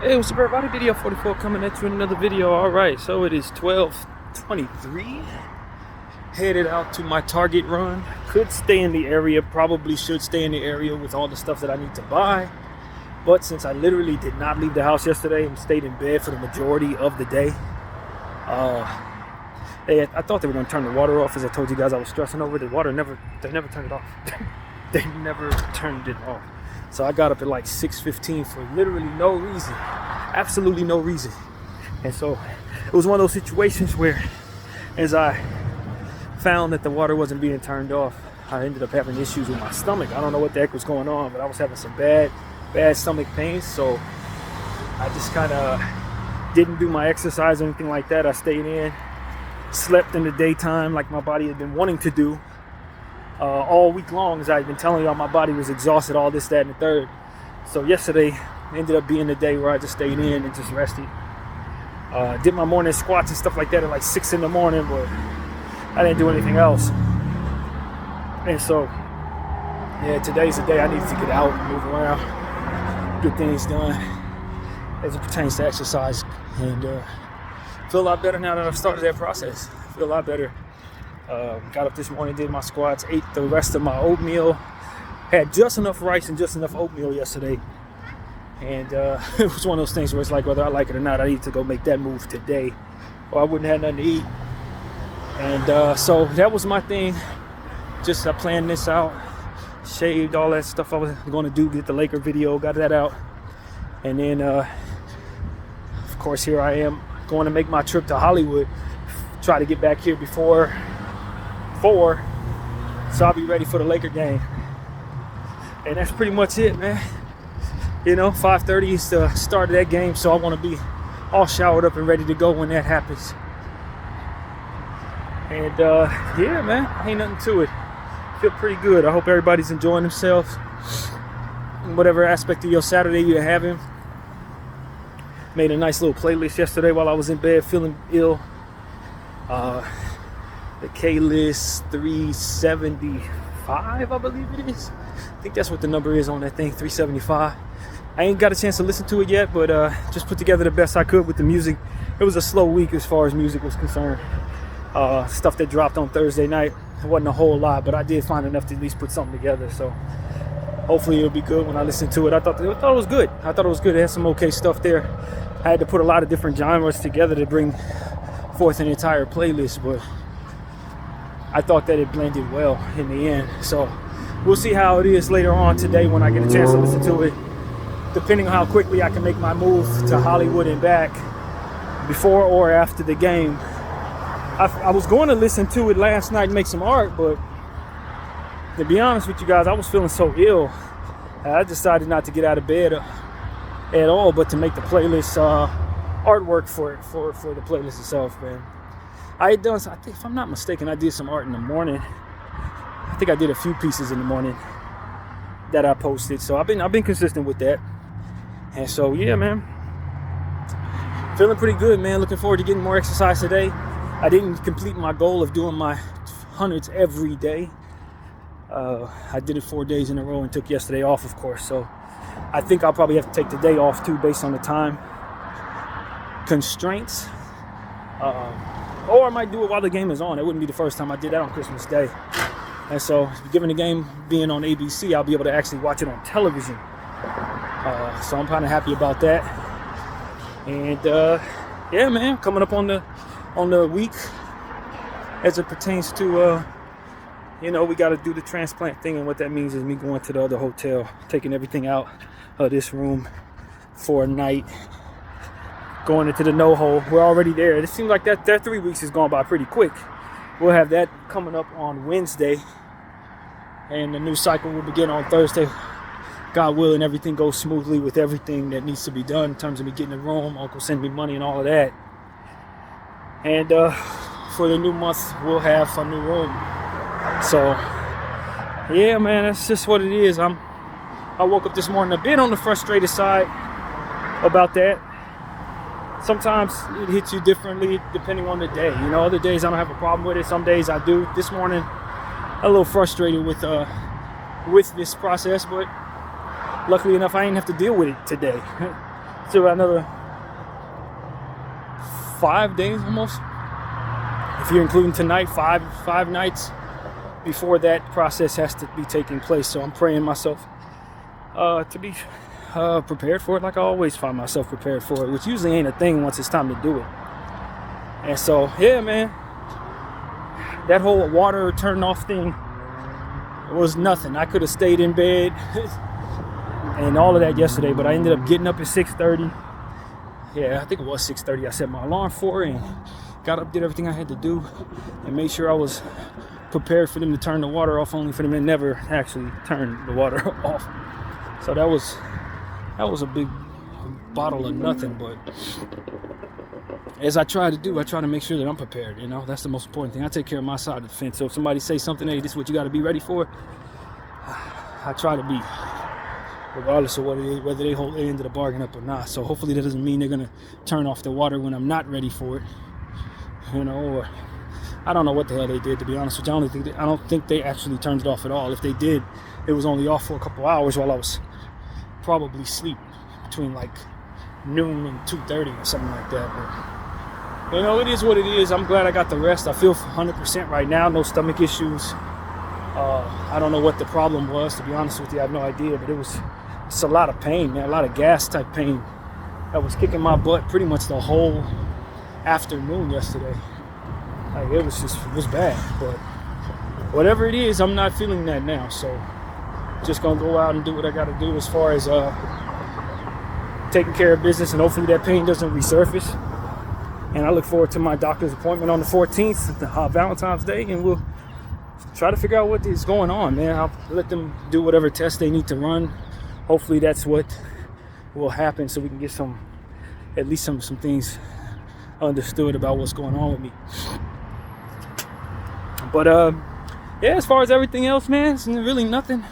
Hey, what's up everybody? BDF 44 coming at you in another video. Alright, so it is 12:23. Headed out to my Target run. Could stay in the area, probably should stay in the area with all the stuff that I need to buy. But since I literally did not leave the house yesterday and stayed in bed for the majority of the day, I thought they were going to turn the water off. As I told you guys, I was stressing over the water. They never turned it off. They never turned it off. So I got up at like 6:15 for literally no reason, absolutely no reason. And so it was one of those situations where, as I found that the water wasn't being turned off, I ended up having issues with my stomach. I don't know what the heck was going on, but I was having some bad stomach pains. So I just kind of didn't do my exercise or anything like that. I stayed in, slept in the daytime like my body had been wanting to do. All week long, as I've been telling y'all, my body was exhausted, all this, that, and the third. So yesterday ended up being the day where I just stayed in and just rested. Did my morning squats and stuff like that at like 6 in the morning, but I didn't do anything else. And so, yeah, today's the day I need to get out and move around, get things done as it pertains to exercise, and feel a lot better now that I've started that process. Feel a lot better. Got up this morning, did my squats, ate the rest of my oatmeal, had just enough rice and just enough oatmeal yesterday, and it was one of those things where it's like, whether I like it or not, I need to go make that move today, or I wouldn't have nothing to eat. And so that was my thing. Just I planned this out, shaved all that stuff I was going to do, get the Laker video, got that out, and then of course here I am going to make my trip to Hollywood, try to get back here before 4, so I'll be ready for the Laker game. And that's pretty much it, man. You know, 5:30 is the start of that game, so I want to be all showered up and ready to go when that happens. And yeah, man, ain't nothing to it. Feel pretty good. I hope everybody's enjoying themselves in whatever aspect of your Saturday you're having. Made a nice little playlist yesterday while I was in bed feeling ill. The K-List 375, I believe it is. I think that's what the number is on that thing, 375. I ain't got a chance to listen to it yet, but just put together the best I could with the music. It was a slow week as far as music was concerned. Stuff that dropped on Thursday night, it wasn't a whole lot, but I did find enough to at least put something together. So hopefully it'll be good when I listen to it. I thought it was good. I thought it was good. It had some okay stuff there. I had to put a lot of different genres together to bring forth an entire playlist, but I thought that it blended well in the end. So we'll see how it is later on today when I get a chance to listen to it, depending on how quickly I can make my move to Hollywood and back before or after the game. I was going to listen to it last night and make some art, but to be honest with you guys, I was feeling so ill, I decided not to get out of bed at all, but to make the playlist artwork for the playlist itself, man. I think, if I'm not mistaken, I did some art in the morning. I think I did a few pieces in the morning that I posted. So I've been consistent with that. And so yeah, man, feeling pretty good, man. Looking forward to getting more exercise today. I didn't complete my goal of doing my hundreds every day. I did it 4 days in a row and took yesterday off, of course. So I think I'll probably have to take the day off too, based on the time constraints. Or I might do it while the game is on. It wouldn't be the first time I did that on Christmas Day. And so, given the game being on ABC, I'll be able to actually watch it on television. So I'm kind of happy about that. And yeah, man, coming up on the week as it pertains to you know, we got to do the transplant thing, and what that means is me going to the other hotel, taking everything out of this room for a night, going into the no-hole. We're already there. It seems like that 3 weeks has gone by pretty quick. We'll have that coming up on Wednesday, and the new cycle will begin on Thursday. God willing, everything goes smoothly with everything that needs to be done in terms of me getting a room, Uncle send me money and all of that. And for the new month, we'll have a new room. So yeah, man, that's just what it is. I woke up this morning a bit on the frustrated side about that. Sometimes it hits you differently depending on the day. You know, other days I don't have a problem with it. Some days I do. This morning, a little frustrated with this process, but luckily enough, I didn't have to deal with it today. still got another 5 days almost. If you're including tonight, five nights before that process has to be taking place. So I'm praying myself to be prepared for it, like I always find myself prepared for it, which usually ain't a thing once it's time to do it. And so, yeah, man, that whole water turn off thing was nothing. I could have stayed in bed and all of that yesterday, but I ended up getting up at 6:30. Yeah, I think it was 6:30. I set my alarm for it and got up, did everything I had to do, and made sure I was prepared for them to turn the water off, only for them to never actually turn the water off. So that was a big bottle of nothing. But as I try to do, I try to make sure that I'm prepared. You know, that's the most important thing. I take care of my side of the fence. So if somebody says something, hey, this is what you got to be ready for, I try to be, regardless of what it is, whether they hold their end of the bargain up or not. So hopefully that doesn't mean they're gonna turn off the water when I'm not ready for it. You know, or I don't know what the hell they did, to be honest with you. I don't think they actually turned it off at all. If they did, it was only off for a couple hours while I was probably asleep between like noon and 2:30 or something like that. But, you know, it is what it is. I'm glad I got the rest. I feel 100% right now. No stomach issues. I don't know what the problem was, to be honest with you. I have no idea, but it's a lot of pain, man. A lot of gas type pain that was kicking my butt pretty much the whole afternoon yesterday. Like, it was bad, but whatever it is, I'm not feeling that now. So just gonna go out and do what I gotta do as far as taking care of business, and hopefully that pain doesn't resurface. And I look forward to my doctor's appointment on the 14th, Valentine's Day, and we'll try to figure out what is going on, man. I'll let them do whatever tests they need to run. Hopefully that's what will happen, so we can get at least some things understood about what's going on with me. But yeah, as far as everything else, man, it's really nothing.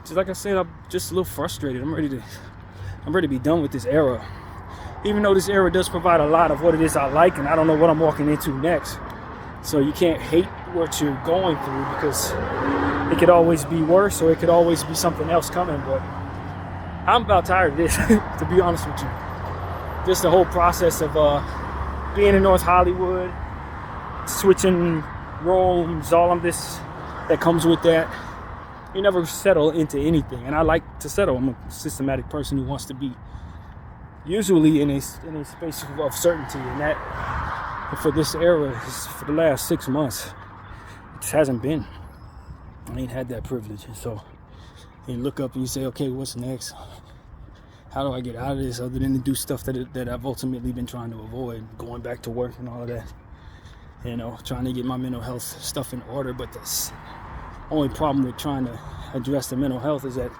Just like I said, I'm just a little frustrated. I'm ready to be done with this era. Even though this era does provide a lot of what it is I like, and I don't know what I'm walking into next. So you can't hate what you're going through, because it could always be worse, or it could always be something else coming. But I'm about tired of this, to be honest with you. Just the whole process of being in North Hollywood, switching rooms, all of this that comes with that. You never settle into anything, and I like to settle. I'm a systematic person who wants to be usually in a space of certainty, and that for this era, for the last 6 months, it just hasn't been. I ain't had that privilege. And so you look up and you say, okay, what's next? How do I get out of this, other than to do stuff that I've ultimately been trying to avoid, going back to work and all of that, you know, trying to get my mental health stuff in order. But the only problem with trying to address the mental health is that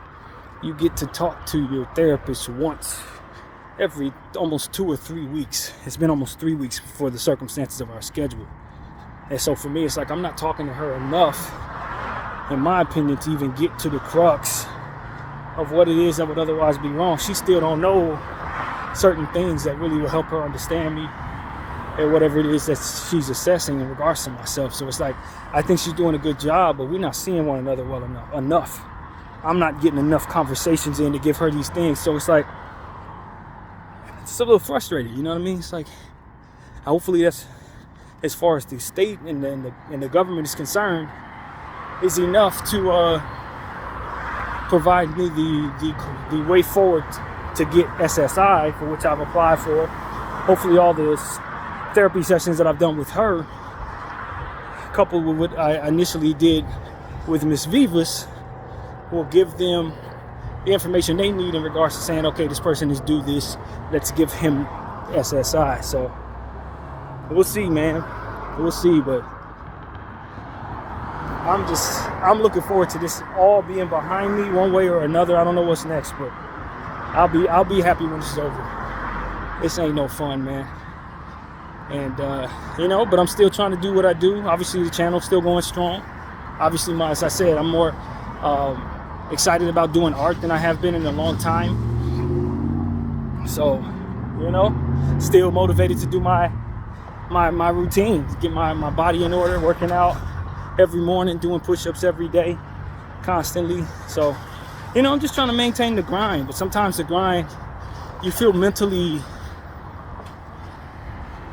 you get to talk to your therapist once every almost 2 or 3 weeks. It's been almost 3 weeks for the circumstances of our schedule. And so for me, it's like I'm not talking to her enough, in my opinion, to even get to the crux of what it is that would otherwise be wrong. She still don't know certain things that really will help her understand me, and whatever it is that she's assessing in regards to myself. So it's like, I think she's doing a good job, but we're not seeing one another well enough. I'm not getting enough conversations in to give her these things. So it's like, it's a little frustrating, you know what I mean? It's like, hopefully that's, as far as the state and the government is concerned, is enough to provide me the way forward to get SSI, for which I've applied for. Hopefully all the therapy sessions that I've done with her, coupled with what I initially did with Miss Vivas, will give them the information they need in regards to saying, okay, this person is due this, let's give him SSI. So we'll see, man. We'll see, but I'm looking forward to this all being behind me one way or another. I don't know what's next, but I'll be happy when this is over. This ain't no fun, man. And you know, but I'm still trying to do what I do. Obviously the channel's still going strong. Obviously, as I said, I'm more excited about doing art than I have been in a long time. So, you know, still motivated to do my routine, to get my body in order, working out every morning, doing push-ups every day, constantly. So, you know, I'm just trying to maintain the grind, but sometimes the grind you feel mentally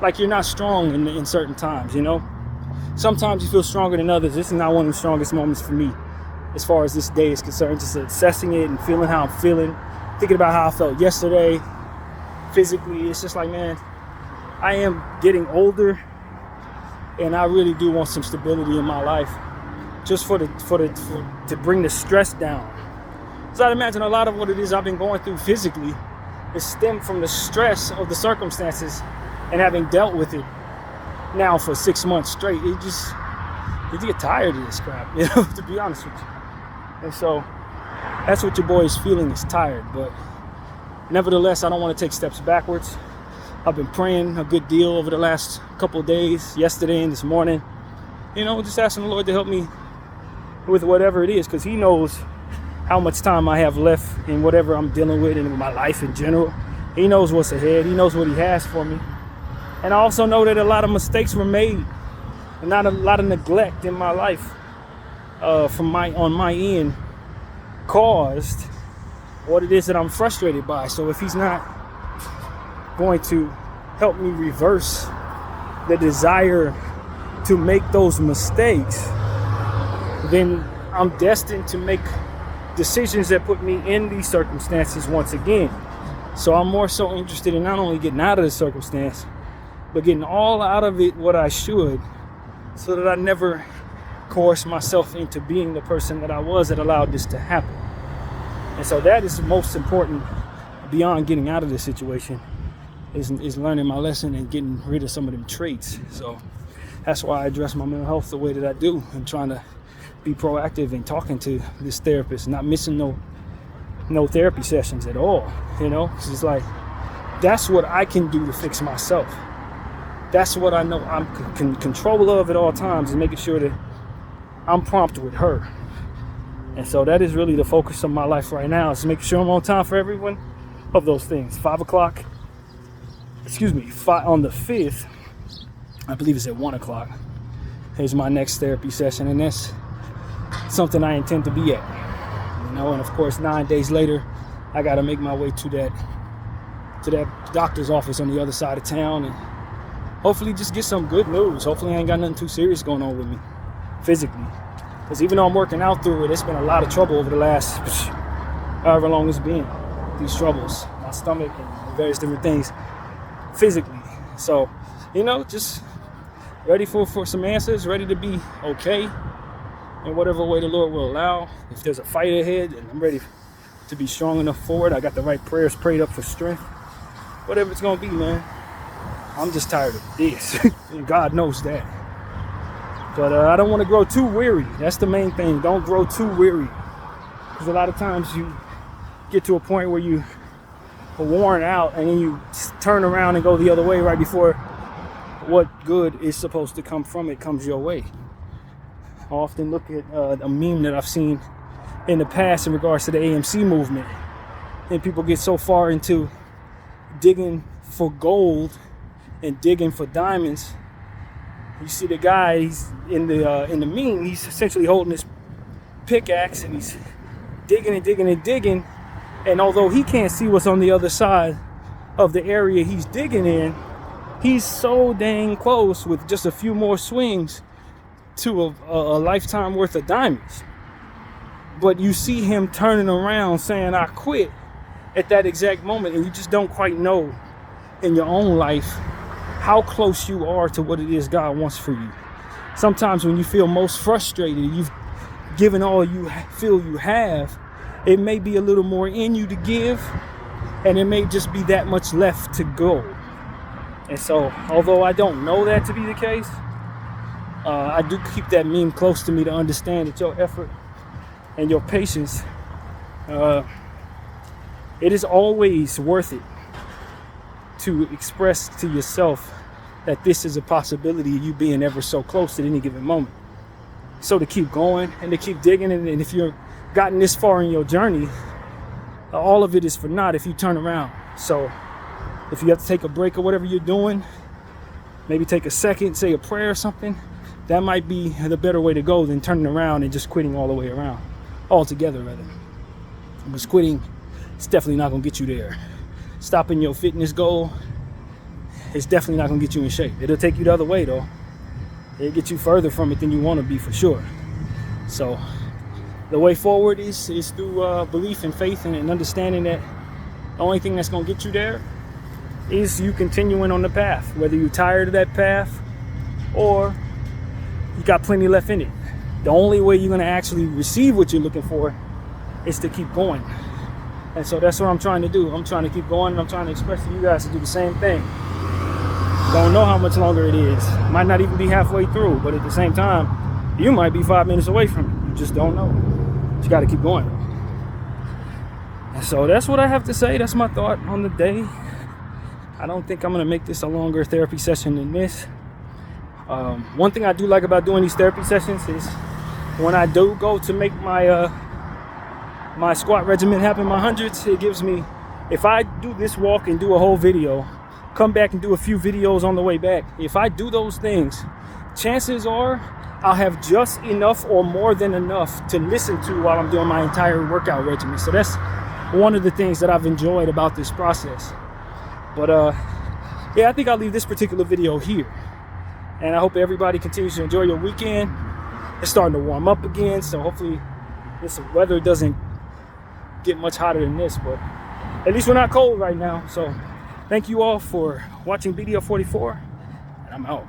like you're not strong in certain times, you know? Sometimes you feel stronger than others. This is not one of the strongest moments for me as far as this day is concerned. Just assessing it and feeling how I'm feeling, thinking about how I felt yesterday physically. It's just like, man, I am getting older, and I really do want some stability in my life, just to bring the stress down. So I'd imagine a lot of what it is I've been going through physically is stemmed from the stress of the circumstances and having dealt with it now for 6 months straight. You get tired of this crap, you know, to be honest with you. And so that's what your boy is feeling, is tired. But nevertheless, I don't want to take steps backwards. I've been praying a good deal over the last couple of days, yesterday and this morning, you know, just asking the Lord to help me with whatever it is, because he knows how much time I have left in whatever I'm dealing with and in my life in general. He knows what's ahead. He knows what he has for me. And I also know that a lot of mistakes were made, and not a lot of neglect in my life on my end caused what it is that I'm frustrated by. So if he's not going to help me reverse the desire to make those mistakes, then I'm destined to make decisions that put me in these circumstances once again. So I'm more so interested in not only getting out of the circumstance, but getting all out of it what I should, so that I never coerce myself into being the person that I was that allowed this to happen. And so that is the most important, beyond getting out of this situation, is learning my lesson and getting rid of some of them traits. So that's why I address my mental health the way that I do, and trying to be proactive in talking to this therapist, not missing no therapy sessions at all, you know? 'Cause it's like, that's what I can do to fix myself. That's what I know I'm in control of at all times, is making sure that I'm prompt with her. And so that is really the focus of my life right now, is making sure I'm on time for every one of those things. 5 o'clock, on the 5th, I believe it's at 1 o'clock, is my next therapy session, and that's something I intend to be at. You know, and of course 9 days later, I got to make my way to that doctor's office on the other side of town, and hopefully just get some good news. Hopefully I ain't got nothing too serious going on with me physically. Because even though I'm working out through it, it's been a lot of trouble over the last however long it's been. These troubles, my stomach and various different things physically. So, you know, just ready for some answers, ready to be okay in whatever way the Lord will allow. If there's a fight ahead, and I'm ready to be strong enough for it. I got the right prayers prayed up for strength. Whatever it's going to be, man. I'm just tired of this. And God knows that. But I don't want to grow too weary. That's the main thing. Don't grow too weary. Because a lot of times you get to a point where you are worn out, and then you turn around and go the other way right before what good is supposed to come from it comes your way. I often look at a meme that I've seen in the past in regards to the AMC movement. And people get so far into digging for gold and digging for diamonds. You see the guy, he's in the meme, he's essentially holding his pickaxe, and he's digging and digging and digging. And although he can't see what's on the other side of the area he's digging in, he's so dang close with just a few more swings to a lifetime worth of diamonds. But you see him turning around saying, I quit, at that exact moment, and you just don't quite know in your own life how close you are to what it is God wants for you. Sometimes when you feel most frustrated, you've given all you feel you have, it may be a little more in you to give, and it may just be that much left to go. And so, although I don't know that to be the case, I do keep that meme close to me to understand that your effort and your patience, it is always worth it to express to yourself that this is a possibility of you being ever so close at any given moment. So to keep going and to keep digging, and if you've gotten this far in your journey, all of it is for naught if you turn around. So if you have to take a break or whatever you're doing, maybe take a second, say a prayer or something, that might be the better way to go than turning around and just quitting all the way around, altogether rather. Because quitting, it's definitely not going to get you there. stopping your fitness goal, it's definitely not gonna get you in shape. It'll take you the other way though. It'll get you further from it than you want to be, for sure. So the way forward is through belief and faith and understanding that the only thing that's gonna get you there is you continuing on the path, whether you're tired of that path or you got plenty left in it. The only way you're gonna actually receive what you're looking for is to keep going. And so that's what I'm trying to do. I'm trying to keep going, and I'm trying to express to you guys to do the same thing. Don't know how much longer it is. Might not even be halfway through, but at the same time, you might be 5 minutes away from it. You just don't know. But you got to keep going. And so that's what I have to say. That's my thought on the day. I don't think I'm going to make this a longer therapy session than this. One thing I do like about doing these therapy sessions is when I do go to make my my squat regimen happen, my hundreds, it gives me, if I do this walk and do a whole video, come back and do a few videos on the way back, if I do those things, chances are I'll have just enough or more than enough to listen to while I'm doing my entire workout regimen. So that's one of the things that I've enjoyed about this process. But yeah, I think I'll leave this particular video here, and I hope everybody continues to enjoy your weekend. It's starting to warm up again, so hopefully this weather doesn't get much hotter than this, but at least we're not cold right now. So thank you all for watching BDF 44, and I'm out.